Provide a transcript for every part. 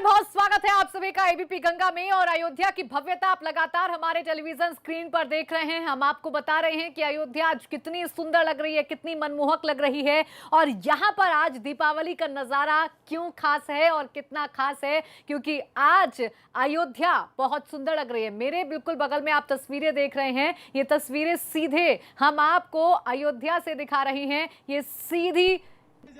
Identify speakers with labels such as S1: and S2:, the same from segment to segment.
S1: बहुत स्वागत है आप सभी का एबीपी गंगा में। और अयोध्या की भव्यता आप लगातार हमारे टेलीविजन स्क्रीन पर देख रहे हैं। हम आपको बता रहे हैं कि अयोध्या आज कितनी सुंदर लग रही है, कितनी मनमोहक लग रही है। और यहां पर आज दीपावली का नजारा क्यों खास है और कितना खास है, क्योंकि आज अयोध्या बहुत सुंदर लग रही है। मेरे बिल्कुल बगल में आप तस्वीरें देख रहे हैं, ये तस्वीरें सीधे हम आपको अयोध्या से दिखा रही हैं। ये सीधी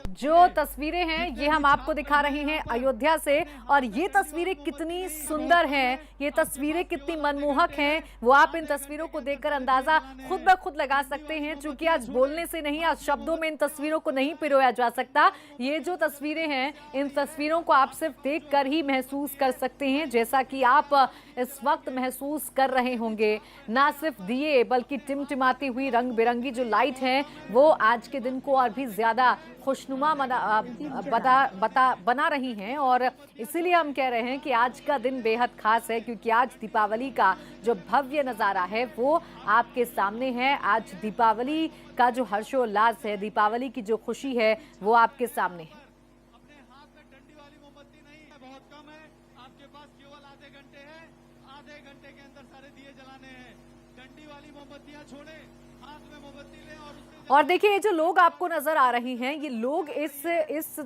S1: जो तस्वीरें हैं ये हम आपको दिखा रहे हैं अयोध्या से। और ये तस्वीरें कितनी सुंदर हैं, ये तस्वीरें कितनी मनमोहक हैं, वो आप इन तस्वीरों को देखकर अंदाजा खुद ब खुद लगा सकते हैं। क्योंकि आज बोलने से नहीं, आज शब्दों में इन तस्वीरों को नहीं पिरोया जा सकता। ये जो तस्वीरें हैं, इन तस्वीरों को आप सिर्फ देखकर ही महसूस कर सकते हैं, जैसा कि आप इस वक्त महसूस कर रहे होंगे। ना सिर्फ दिए बल्कि टिमटिमाती हुई रंग बिरंगी जो लाइट है वो आज के दिन को और भी ज्यादा खुशनुमा बना रही हैं। और इसीलिए हम कह रहे हैं कि आज का दिन बेहद खास है, क्योंकि आज दीपावली का जो भव्य नज़ारा है वो आपके सामने है। आज दीपावली का जो हर्षोल्लास है, दीपावली की जो खुशी है वो आपके सामने है।
S2: अपने हाथ में डंडी वाली मोमबत्ती नहीं है, बहुत कम है। आपके पास केवल आधे घंटे हैं, आधे घंटे के अंदर सारे दिए जलाने हैं। डंडी वाली मोमबत्तियां छोड़े, हाथ में मोमबत्ती लें
S1: और देखिए ये जो लोग आपको नजर आ रही हैं, ये लोग इस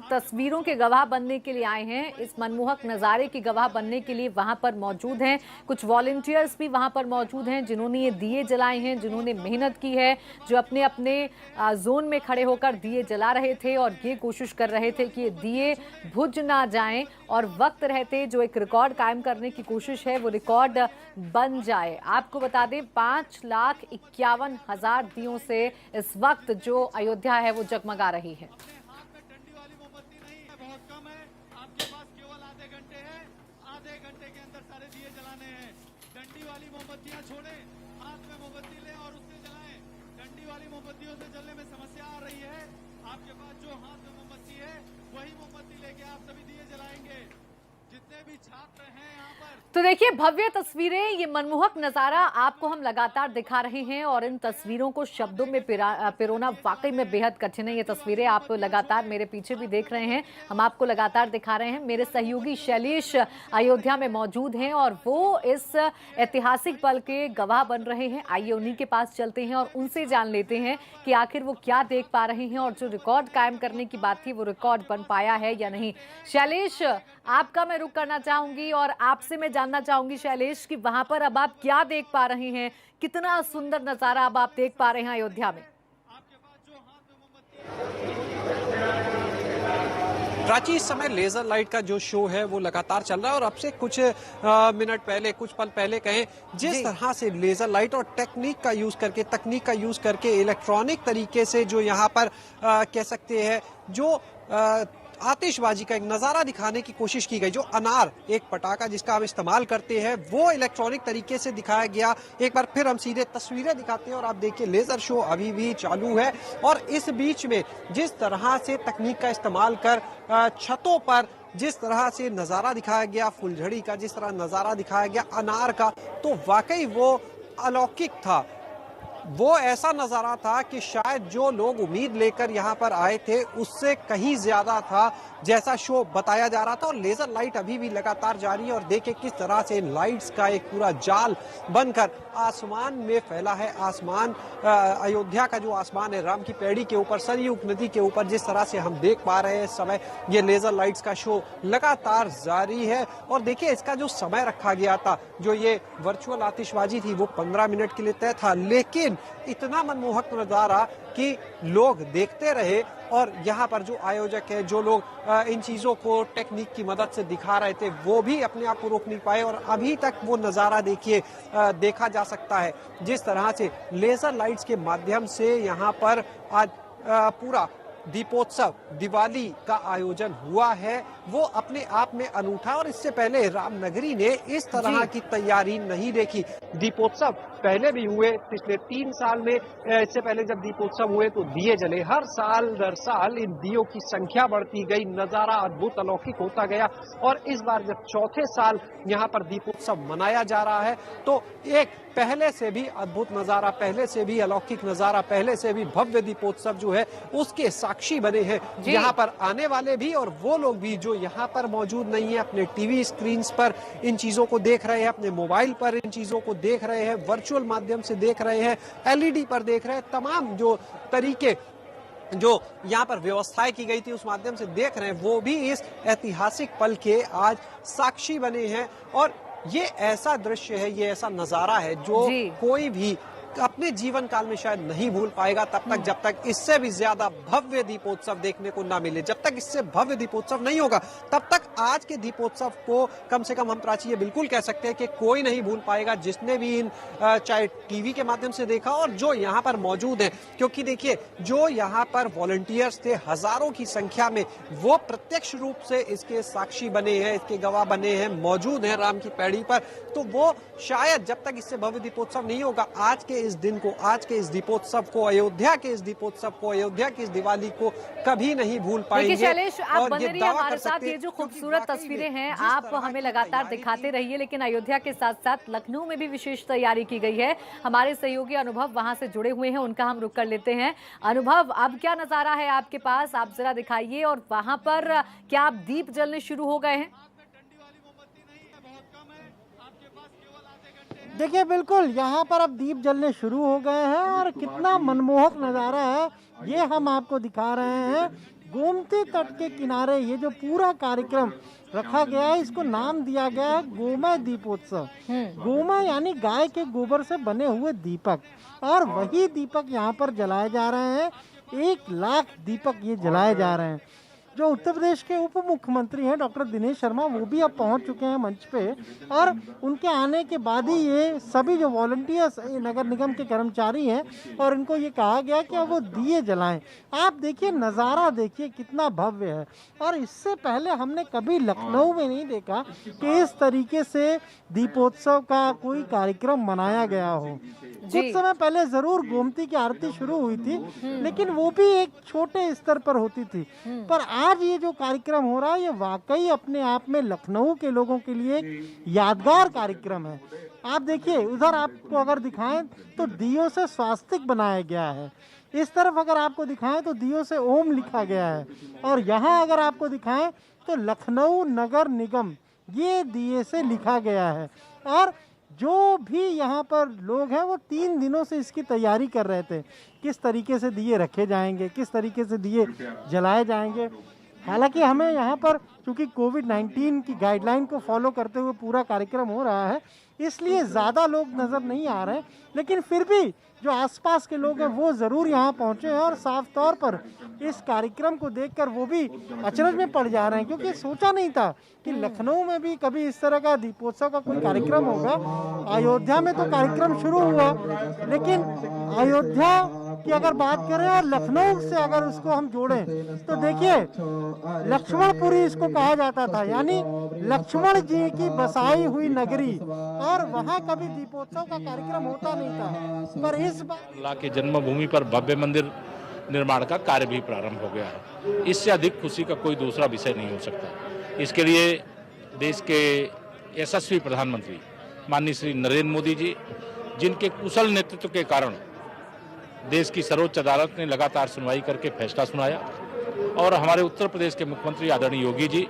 S1: तस्वीरों के गवाह बनने के लिए आए हैं, इस मनमोहक नज़ारे की गवाह बनने के लिए वहां पर मौजूद हैं। कुछ वॉलंटियर्स भी वहां पर मौजूद हैं जिन्होंने ये दिए जलाए हैं, जिन्होंने मेहनत की है, जो अपने अपने जोन में खड़े होकर दिए जला रहे थे और ये कोशिश कर रहे थे कि ये दिए बुझ ना जाएं और वक्त रहते जो एक रिकॉर्ड कायम करने की कोशिश है वो रिकॉर्ड बन जाए। आपको बता दें 5,51,000 दियों से इस वक्त जो अयोध्या है वो जगमगा रही है।
S2: अपने हाथ में डंडी वाली मोमबत्ती नहीं है, बहुत कम है। आपके पास केवल आधे घंटे हैं, आधे घंटे के अंदर सारे दिए जलाने हैं। डंडी वाली मोमबत्तियां छोड़े, हाथ में मोमबत्ती लें और उससे जलाएं। डंडी वाली मोमबत्तियों से जलने में समस्या आ रही है। आपके पास जो हाथ में मोमबत्ती है वही मोमबत्ती लेके आप सभी दिए जलाएंगे। जितने भी छात्र हैं यहाँ पर,
S1: तो देखिए भव्य तस्वीरें, ये मनमोहक नजारा आपको हम लगातार दिखा रहे हैं और इन तस्वीरों को शब्दों में पिरोना वाकई में बेहद कठिन है। ये तस्वीरें आप लगातार मेरे पीछे भी देख रहे हैं, हम आपको लगातार दिखा रहे हैं। मेरे सहयोगी शैलेश अयोध्या में मौजूद हैं और वो इस ऐतिहासिक पल के गवाह बन रहे हैं। आइए उन्हीं के पास चलते हैं और उनसे जान लेते हैं कि आखिर वो क्या देख पा रहे हैं और जो रिकॉर्ड कायम करने की बात थी वो रिकॉर्ड बन पाया है या नहीं। शैलेश, आपका मैं रुख करना चाहूंगी और आपसे मैं जानना चाहूंगी शैलेश कि वहां पर अब आप क्या देख पा रहे हैं, कितना सुंदर नजारा अब आप देख पा रहे हैं अयोध्या में।
S2: आपके पास जो हाथ में मोमबत्ती
S3: प्राची, इस समय लेजर लाइट का जो शो है वो लगातार चल रहा है और अब से कुछ मिनट पहले, कुछ पल पहले कहें, जिस तरह से लेजर लाइट और तकनीक का यूज करके इलेक्ट्रॉनिक तरीके से जो यहाँ पर कह सकते हैं जो आतिशबाजी का एक नजारा दिखाने की कोशिश की गई, जो अनार एक पटाखा जिसका हम इस्तेमाल करते हैं वो इलेक्ट्रॉनिक तरीके से दिखाया गया। एक बार फिर हम सीधे तस्वीरें दिखाते हैं और आप देखिए लेजर शो अभी भी चालू है। और इस बीच में जिस तरह से तकनीक का इस्तेमाल कर छतों पर जिस तरह से नजारा दिखाया गया, फुलझड़ी का जिस तरह नजारा दिखाया गया अनार का, तो वाकई वो अलौकिक था। वो ऐसा नजारा था कि शायद जो लोग उम्मीद लेकर यहाँ पर आए थे उससे कहीं ज्यादा था जैसा शो बताया जा रहा था। और लेजर लाइट अभी भी लगातार जारी है और देखें किस तरह से लाइट्स का एक पूरा जाल बनकर आसमान में फैला है। आसमान, अयोध्या का जो आसमान है राम की पैड़ी के ऊपर, सरयू नदी के ऊपर, जिस तरह से हम देख पा रहे हैं इस समय ये लेजर लाइट्स का शो लगातार जारी है। और देखिए इसका जो समय रखा गया था, जो ये वर्चुअल आतिशबाजी थी वो 15 मिनट के लिए तय था, लेकिन इतना मनमोहक नजारा कि लोग देखते रहे। और यहाँ पर जो आयोजक है, जो लोग इन चीजों को टेक्निक की मदद से दिखा रहे थे, वो भी अपने आप को रोक नहीं पाए। और अभी तक वो नजारा देखिए देखा जा सकता है जिस तरह से लेजर लाइट्स के माध्यम से यहाँ पर आज पूरा दीपोत्सव, दिवाली का आयोजन हुआ है, वो अपने आप में अनूठा। और इससे पहले रामनगरी ने इस तरह की तैयारी नहीं देखी। दीपोत्सव पहले भी हुए पिछले 3 साल में, इससे पहले जब दीपोत्सव हुए तो दिए जले, हर साल दर साल इन दियों की संख्या बढ़ती गई, नजारा अद्भुत अलौकिक होता गया। और इस बार जब चौथे साल यहाँ पर दीपोत्सव मनाया जा रहा है तो एक पहले से भी अद्भुत नजारा, पहले से भी अलौकिक नजारा, पहले से भी भव्य दीपोत्सव जो है उसके साक्षी साक्षी बने हैं यहाँ पर आने वाले भी और वो लोग भी जो यहाँ पर मौजूद नहीं है, अपने टीवी स्क्रीन पर इन चीजों को देख रहे हैं, अपने मोबाइल पर इन चीजों को देख रहे हैं, वर्चुअल माध्यम से देख रहे हैं, एलईडी पर देख रहे हैं, तमाम जो तरीके जो यहाँ पर व्यवस्थाएं की गई थी उस माध्यम से देख रहे हैं, वो भी इस ऐतिहासिक पल के आज साक्षी बने हैं। और ये ऐसा दृश्य है, ये ऐसा नजारा है जो कोई भी अपने जीवन काल में शायद नहीं भूल पाएगा तब तक जब तक इससे भी ज्यादा भव्य दीपोत्सव देखने को ना मिले। जब तक इससे भव्य दीपोत्सव नहीं होगा तब तक आज के दीपोत्सव को कम से कम हम प्राची ये बिल्कुल कह सकते हैं कि कोई नहीं भूल पाएगा, जिसने भी इन चाहे टीवी के माध्यम से देखा और जो यहाँ पर मौजूद है। क्योंकि देखिए, जो यहाँ पर वॉलंटियर्स थे हजारों की संख्या में, वो प्रत्यक्ष रूप से इसके साक्षी बने हैं, इसके गवाह बने हैं, मौजूद हैं राम की पैड़ी पर। तो वो शायद जब तक इससे भव्य दीपोत्सव नहीं होगा, आज के इस दिन को, आज के इस दीपोत्सव को, अयोध्या के इस दीपोत्सव को, अयोध्या की इस दिवाली को कभी नहीं भूल पाएंगे।
S1: शैलेश, आप बने रहिए हमारे साथ। ये जो खूबसूरत तस्वीरें हैं आप हमें लगातार दिखाते रहिए, लेकिन अयोध्या के साथ साथ लखनऊ में भी विशेष तैयारी की गई है। हमारे सहयोगी अनुभव वहां से जुड़े हुए हैं, उनका हम रुख कर लेते हैं। अनुभव, अब क्या नजारा है आपके पास, आप जरा दिखाइए। और वहां पर क्या आप दीप जलने शुरू हो गए हैं?
S4: देखिए, बिल्कुल यहाँ पर अब दीप जलने शुरू हो गए हैं और कितना मनमोहक नज़ारा है ये हम आपको दिखा रहे हैं। गोमती तट के किनारे ये जो पूरा कार्यक्रम रखा गया है, इसको नाम दिया गया है गोमय दीपोत्सव। गोमय यानी गाय के गोबर से बने हुए दीपक, और वही दीपक यहाँ पर जलाए जा रहे हैं। 1 लाख दीपक ये जलाए जा रहे हैं। जो उत्तर प्रदेश के उप मुख्यमंत्री हैं डॉक्टर दिनेश शर्मा, वो भी अब पहुंच चुके हैं मंच पे, और उनके आने के बाद ही ये सभी जो वॉलंटियर्स नगर निगम के कर्मचारी हैं, और इनको ये कहा गया कि अब वो दिए जलाएं। आप देखिए, नज़ारा देखिए कितना भव्य है। और इससे पहले हमने कभी लखनऊ में नहीं देखा कि इस तरीके से दीपोत्सव का कोई कार्यक्रम मनाया गया हो। कुछ समय पहले जरूर गोमती की आरती शुरू हुई थी, लेकिन वो भी एक छोटे स्तर पर होती थी। पर आज ये जो कार्यक्रम हो रहा है, ये वाकई अपने आप में लखनऊ के लोगों के लिए एक यादगार कार्यक्रम है। आप देखिए, उधर आपको अगर दिखाएं तो दियों से स्वास्तिक बनाया गया है, इस तरफ अगर आपको दिखाएं तो दियों से ओम लिखा गया है, और यहाँ अगर आपको दिखाएं तो लखनऊ नगर निगम ये दिए से लिखा गया है। और जो भी यहाँ पर लोग हैं वो 3 दिनों से इसकी तैयारी कर रहे थे, किस तरीके से दिए रखे जाएंगे, किस तरीके से दिए जलाए जाएंगे। हालांकि हमें यहाँ पर चूँकि कोविड-19 की गाइडलाइन को फॉलो करते हुए पूरा कार्यक्रम हो रहा है, इसलिए ज़्यादा लोग नज़र नहीं आ रहे हैं, लेकिन फिर भी जो आसपास के लोग हैं वो ज़रूर यहाँ पहुँचे हैं और साफ तौर पर इस कार्यक्रम को देखकर वो भी अचरज में पड़ जा रहे हैं, क्योंकि सोचा नहीं था कि लखनऊ में भी कभी इस तरह का दीपोत्सव का कोई कार्यक्रम होगा। अयोध्या में तो कार्यक्रम शुरू हुआ, लेकिन अयोध्या की अगर बात करें और लखनऊ से अगर उसको हम जोड़ें तो देखिए, लक्ष्मणपुरी इसको कहा जाता था, यानी लक्ष्मण जी की बसाई हुई नगरी, और वहाँ कभी दीपोत्सव का कार्यक्रम होता नहीं था। पर इस बार
S5: अल्लाह की जन्मभूमि पर भव्य मंदिर निर्माण का कार्य भी प्रारंभ हो गया है। इससे अधिक खुशी का कोई दूसरा विषय नहीं हो सकता। इसके लिए देश के यशस्वी प्रधानमंत्री माननीय श्री नरेंद्र मोदी जी, जिनके कुशल नेतृत्व के कारण देश की सर्वोच्च अदालत ने लगातार सुनवाई करके फैसला सुनाया, और हमारे उत्तर प्रदेश के मुख्यमंत्री आदरणीय योगी जी,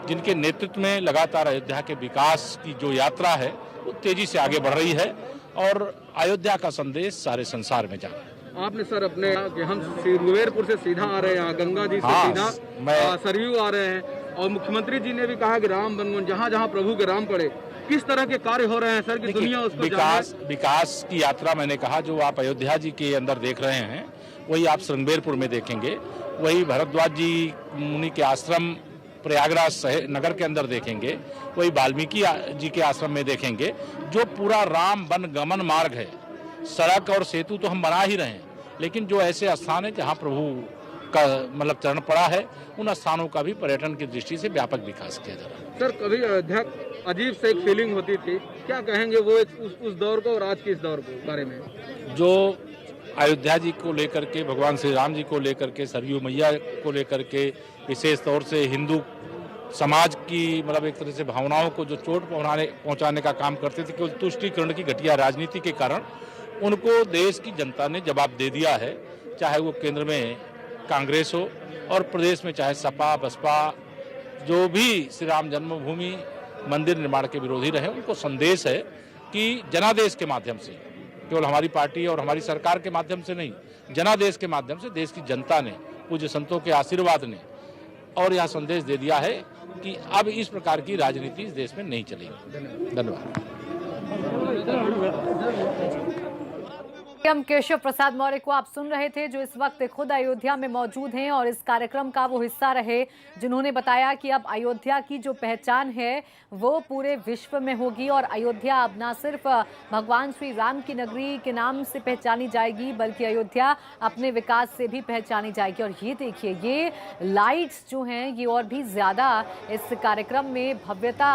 S5: जिनके नेतृत्व में लगातार अयोध्या के विकास की जो यात्रा है वो तेजी से आगे बढ़ रही है, और अयोध्या का संदेश सारे संसार में जा रहा है।
S6: आपने सर अपने कि हम रुवेरपुर से सीधा आ रहे हैं, यहाँ गंगा जी से सीधा सरयू आ रहे हैं, और मुख्यमंत्री जी ने भी कहा कि राम बनगुन जहाँ जहाँ प्रभु के राम पड़े, किस तरह के कार्य हो रहे हैं सर कि दुनिया उसको
S5: विकास की यात्रा मैंने कहा जो आप अयोध्या जी के अंदर देख रहे हैं वही आप श्रृंगेरपुर में देखेंगे, वही भरद्वाज जी मुनि के आश्रम प्रयागराज नगर के अंदर देखेंगे, वही वाल्मीकि जी के आश्रम में देखेंगे। जो पूरा राम वन गमन मार्ग है, सड़क और सेतु तो हम बना ही रहे हैं, लेकिन जो ऐसे स्थान है जहाँ प्रभु का मतलब चरण पड़ा है, उन स्थानों का भी पर्यटन की दृष्टि से व्यापक विकास किया जा रहा है।
S6: सर, कभी अयोध्या अजीब से एक फीलिंग होती थी, क्या कहेंगे वो उस दौर को और आज के इस दौर के बारे में?
S5: जो अयोध्या जी को लेकर के, भगवान श्री राम जी को लेकर के, सरयू मैया को लेकर के, विशेष तौर से हिंदू समाज की मतलब एक तरह से भावनाओं को जो चोट पहुंचाने का काम करते थे, केवल तुष्टीकरण की घटिया राजनीति के कारण उनको देश की जनता ने जवाब दे दिया है। चाहे वो केंद्र में कांग्रेस हो और प्रदेश में चाहे सपा बसपा जो भी श्री राम जन्मभूमि मंदिर निर्माण के विरोधी रहे, उनको संदेश है कि जनादेश के माध्यम से, केवल हमारी पार्टी और हमारी सरकार के माध्यम से नहीं, जनादेश के माध्यम से देश की जनता ने, पूज्य संतों के आशीर्वाद ने और यह संदेश दे दिया है कि अब इस प्रकार की राजनीति इस देश में नहीं चलेगी। धन्यवाद।
S1: हम केशव प्रसाद मौर्य को आप सुन रहे थे, जो इस वक्त खुद अयोध्या में मौजूद हैं और इस कार्यक्रम का वो हिस्सा रहे, जिन्होंने बताया कि अब अयोध्या की जो पहचान है वो पूरे विश्व में होगी और अयोध्या अब ना सिर्फ भगवान श्री राम की नगरी के नाम से पहचानी जाएगी, बल्कि अयोध्या अपने विकास से भी पहचानी जाएगी। और ये देखिए, ये लाइट्स जो हैं ये और भी ज़्यादा इस कार्यक्रम में भव्यता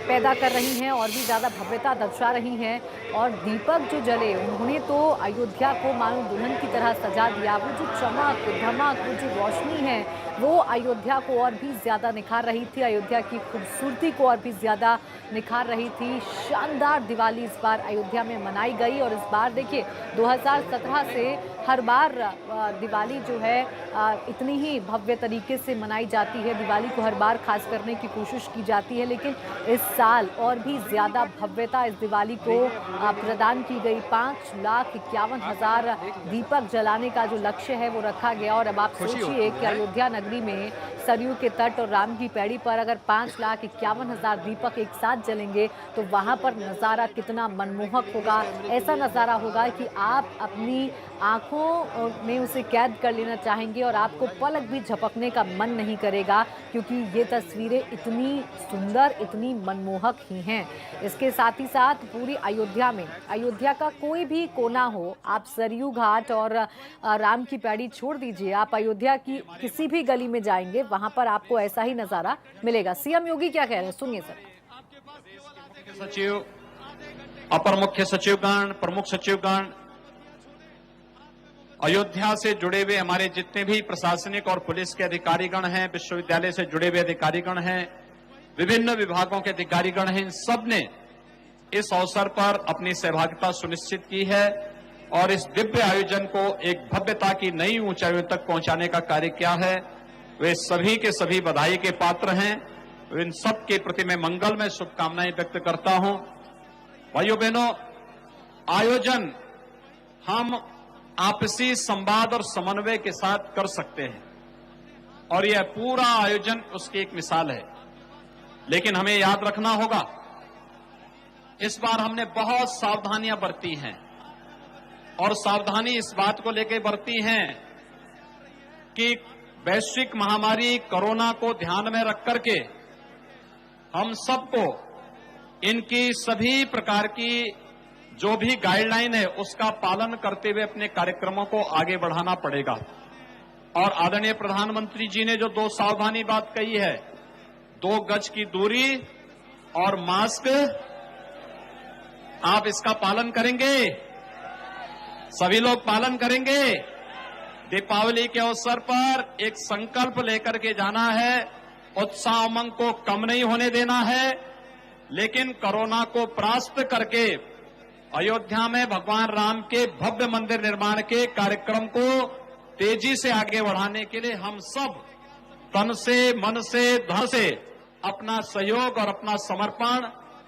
S1: पैदा कर रही हैं और भी ज़्यादा भव्यता दर्शा रही हैं। और दीपक जो जले, उन्होंने तो अयोध्या को मानो दुल्हन की तरह सजा दिया। वो जो चमक धमक, वो जो रोशनी है, वो अयोध्या को और भी ज़्यादा निखार रही थी, अयोध्या की खूबसूरती को और भी ज़्यादा निखार रही थी। शानदार दिवाली इस बार अयोध्या में मनाई गई और इस बार देखिए 2017 से हर बार दिवाली जो है इतनी ही भव्य तरीके से मनाई जाती है, दिवाली को हर बार खास करने की कोशिश की जाती है, लेकिन इस साल और भी ज़्यादा भव्यता इस दिवाली को प्रदान की गई। 5,51,000 दीपक जलाने का जो लक्ष्य है वो रखा गया। और अब आप सोचिए कि अयोध्या नगरी में सरयू के तट और राम की पैड़ी पर अगर 5,51,000 दीपक एक साथ जलेंगे तो वहाँ पर नज़ारा कितना मनमोहक होगा। ऐसा नज़ारा होगा कि आप अपनी आंखों में उसे कैद कर लेना चाहेंगे और आपको पलक भी झपकने का मन नहीं करेगा, क्योंकि ये तस्वीरें इतनी सुंदर, इतनी मनमोहक ही हैं। इसके साथ ही साथ पूरी अयोध्या में, अयोध्या का कोई भी कोना हो, आप सरयू घाट और राम की पैड़ी छोड़ दीजिए, आप अयोध्या की किसी भी गली में जाएंगे वहां पर आपको ऐसा ही नजारा मिलेगा। सीएम योगी क्या कह रहे हैं, सुनिए सर।
S7: सचिव, अपर मुख्य सचिवगण, प्रमुख सचिवगण, अयोध्या से जुड़े हुए हमारे जितने भी प्रशासनिक और पुलिस के अधिकारीगण हैं, विश्वविद्यालय से जुड़े हुए अधिकारीगण हैं, विभिन्न विभागों के अधिकारीगण हैं, इन सब ने इस अवसर पर अपनी सहभागिता सुनिश्चित की है और इस दिव्य आयोजन को एक भव्यता की नई ऊंचाइयों तक पहुंचाने का कार्य किया है। वे सभी के सभी बधाई के पात्र हैं। इन सब के प्रति मैं मंगल में शुभकामनाएं व्यक्त करता हूं। भाइयों बहनों, आयोजन हम आपसी संवाद और समन्वय के साथ कर सकते हैं और यह पूरा आयोजन उसकी एक मिसाल है। लेकिन हमें याद रखना होगा, इस बार हमने बहुत सावधानियां बरती हैं और सावधानी इस बात को लेकर बरती हैं कि वैश्विक महामारी कोरोना को ध्यान में रख करके हम सबको इनकी सभी प्रकार की जो भी गाइडलाइन है उसका पालन करते हुए अपने कार्यक्रमों को आगे बढ़ाना पड़ेगा। और आदरणीय प्रधानमंत्री जी ने जो 2 सावधानी बात कही है, 2 गज की दूरी और मास्क, आप इसका पालन करेंगे? सभी लोग पालन करेंगे? दीपावली के अवसर पर एक संकल्प लेकर के जाना है, उत्साह उमंग को कम नहीं होने देना है, लेकिन कोरोना को परास्त करके अयोध्या में भगवान राम के भव्य मंदिर निर्माण के कार्यक्रम को तेजी से आगे बढ़ाने के लिए हम सब तन से, मन से, धन से अपना सहयोग और अपना समर्पण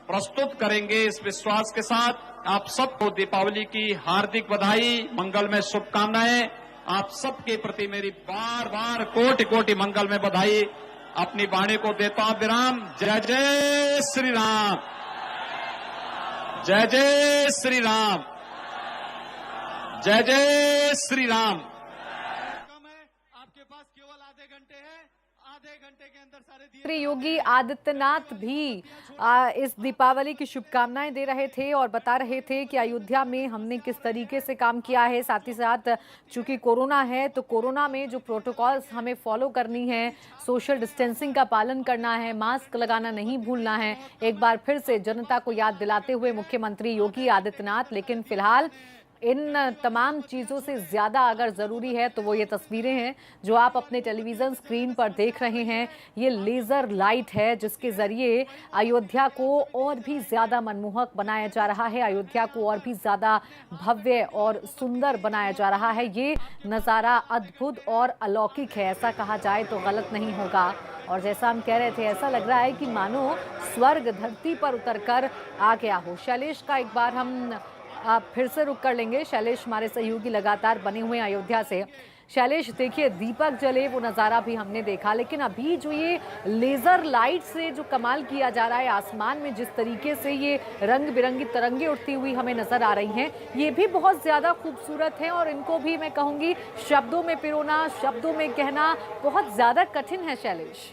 S7: प्रस्तुत करेंगे। इस विश्वास के साथ आप सबको दीपावली की हार्दिक बधाई, मंगल में शुभकामनाएं। आप सबके प्रति मेरी बार बार कोटि कोटि मंगल में बधाई। अपनी वाणी को देता हूं विराम। जय जय श्री राम, जय जय श्री राम, जय जय श्री राम।
S2: कम है, आपके पास केवल आधे घंटे हैं, आधे घंटे के अंदर सारे दिए।
S1: योगी आदित्यनाथ भी इस दीपावली की शुभकामनाएं दे रहे थे और बता रहे थे कि अयोध्या में हमने किस तरीके से काम किया है। साथ ही साथ चूंकि कोरोना है तो कोरोना में जो प्रोटोकॉल्स हमें फॉलो करनी है, सोशल डिस्टेंसिंग का पालन करना है, मास्क लगाना नहीं भूलना है, एक बार फिर से जनता को याद दिलाते हुए मुख्यमंत्री योगी आदित्यनाथ। लेकिन फिलहाल इन तमाम चीज़ों से ज़्यादा अगर ज़रूरी है तो वो ये तस्वीरें हैं जो आप अपने टेलीविज़न स्क्रीन पर देख रहे हैं। ये लेज़र लाइट है जिसके ज़रिए अयोध्या को और भी ज़्यादा मनमोहक बनाया जा रहा है, अयोध्या को और भी ज़्यादा भव्य और सुंदर बनाया जा रहा है। ये नज़ारा अद्भुत और अलौकिक है, ऐसा कहा जाए तो गलत नहीं होगा। और जैसा हम कह रहे थे, ऐसा लग रहा है कि मानो स्वर्ग धरती पर उतरकर आ गया हो। शैलेश का एक बार हम फिर से रुक कर लेंगे। शैलेश हमारे सहयोगी लगातार बने हुए हैं अयोध्या से। शैलेश, देखिए दीपक जले वो नज़ारा भी हमने देखा, लेकिन अभी जो ये लेज़र लाइट से जो कमाल किया जा रहा है, आसमान में जिस तरीके से ये रंग बिरंगी तरंगे उठती हुई हमें नज़र आ रही हैं, ये भी बहुत ज़्यादा खूबसूरत है और इनको भी मैं कहूँगी शब्दों में पिरोना, शब्दों में कहना बहुत ज़्यादा कठिन है। शैलेश,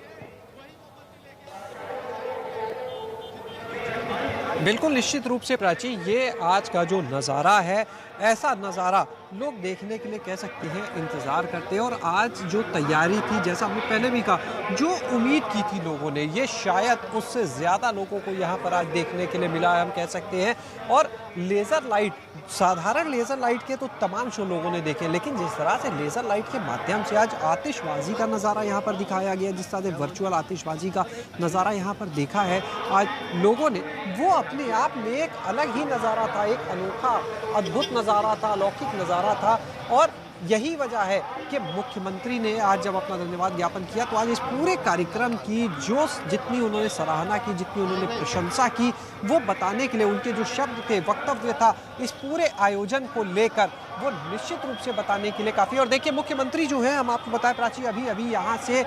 S3: बिल्कुल निश्चित रूप से प्राची, ये आज का जो नज़ारा है, ऐसा नज़ारा लोग देखने के लिए कह सकते हैं इंतज़ार करते हैं। और आज जो तैयारी थी, जैसा हमने पहले भी कहा, जो उम्मीद की थी लोगों ने, ये शायद उससे ज़्यादा लोगों को यहाँ पर आज देखने के लिए मिला है, हम कह सकते हैं। और लेज़र लाइट, साधारण लेज़र लाइट के तो तमाम शो लोगों ने देखे, लेकिन जिस तरह से लेज़र लाइट के माध्यम से आज आतिशबाजी का नज़ारा यहाँ पर दिखाया गया, जिस तरह से वर्चुअल आतिशबाजी का नज़ारा यहाँ पर देखा है आज लोगों ने, वो अपने आप में एक अलग ही नज़ारा था, एक अनोखा अद्भुत नज़ारा था, अलौकिक नज़ारा था। और यही वजह है कि मुख्यमंत्री ने आज जब अपना धन्यवाद ज्ञापन किया, तो आज इस पूरे कार्यक्रम की जो जितनी उन्होंने सराहना की, जितनी उन्होंने प्रशंसा की, वो बताने के लिए उनके जो शब्द थे, वक्तव्य था इस पूरे आयोजन को लेकर, वो निश्चित रूप से बताने के लिए काफ़ी। और देखिए मुख्यमंत्री जो है, हम आपको बताएं प्राची, अभी यहाँ से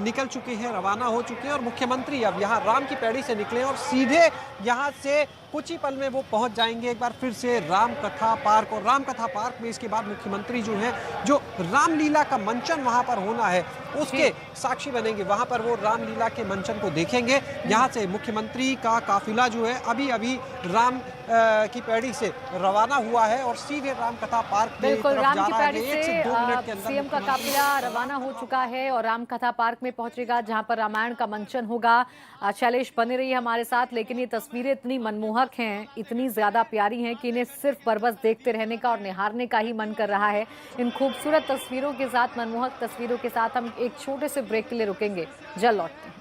S3: निकल चुके हैं, रवाना हो चुके हैं। और मुख्यमंत्री अब यहाँ राम की पैड़ी से निकले और सीधे यहाँ से कुछ ही पल में वो पहुँच जाएंगे एक बार फिर से राम कथा पार्क। और राम कथा पार्क में इसके बाद मुख्यमंत्री जो है, जो रामलीला का मंचन वहाँ पर होना है, उसके साक्षी बनेंगे। वहाँ पर वो रामलीला के मंचन को देखेंगे। यहाँ से मुख्यमंत्री का काफिला जो है अभी राम की पैड़ी से रवाना हुआ है और सीधे राम कथा पार्क की
S1: बिल्कुल
S3: तरफ
S1: राम
S3: जा
S1: की
S3: रहा है।
S1: पैड़ी
S3: 1 से 2 मिनट के
S1: से
S3: अंदर
S1: सीएम का काफिला रवाना हो चुका है और राम कथा पार्क में पहुंचेगा, जहां पर रामायण का मंचन होगा। शैलेश, बने रही हमारे साथ। लेकिन ये तस्वीरें इतनी मनमोहक हैं, इतनी ज्यादा प्यारी हैं कि इन्हें सिर्फ बरबस देखते रहने का और निहारने का ही मन कर रहा है। इन खूबसूरत तस्वीरों के साथ, मनमोहक तस्वीरों के साथ हम एक छोटे से ब्रेक के लिए रुकेंगे, जल्द लौटते हैं।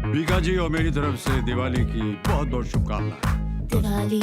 S8: बीका जी और मेरी तरफ से दिवाली की बहुत बहुत शुभकामनाएं।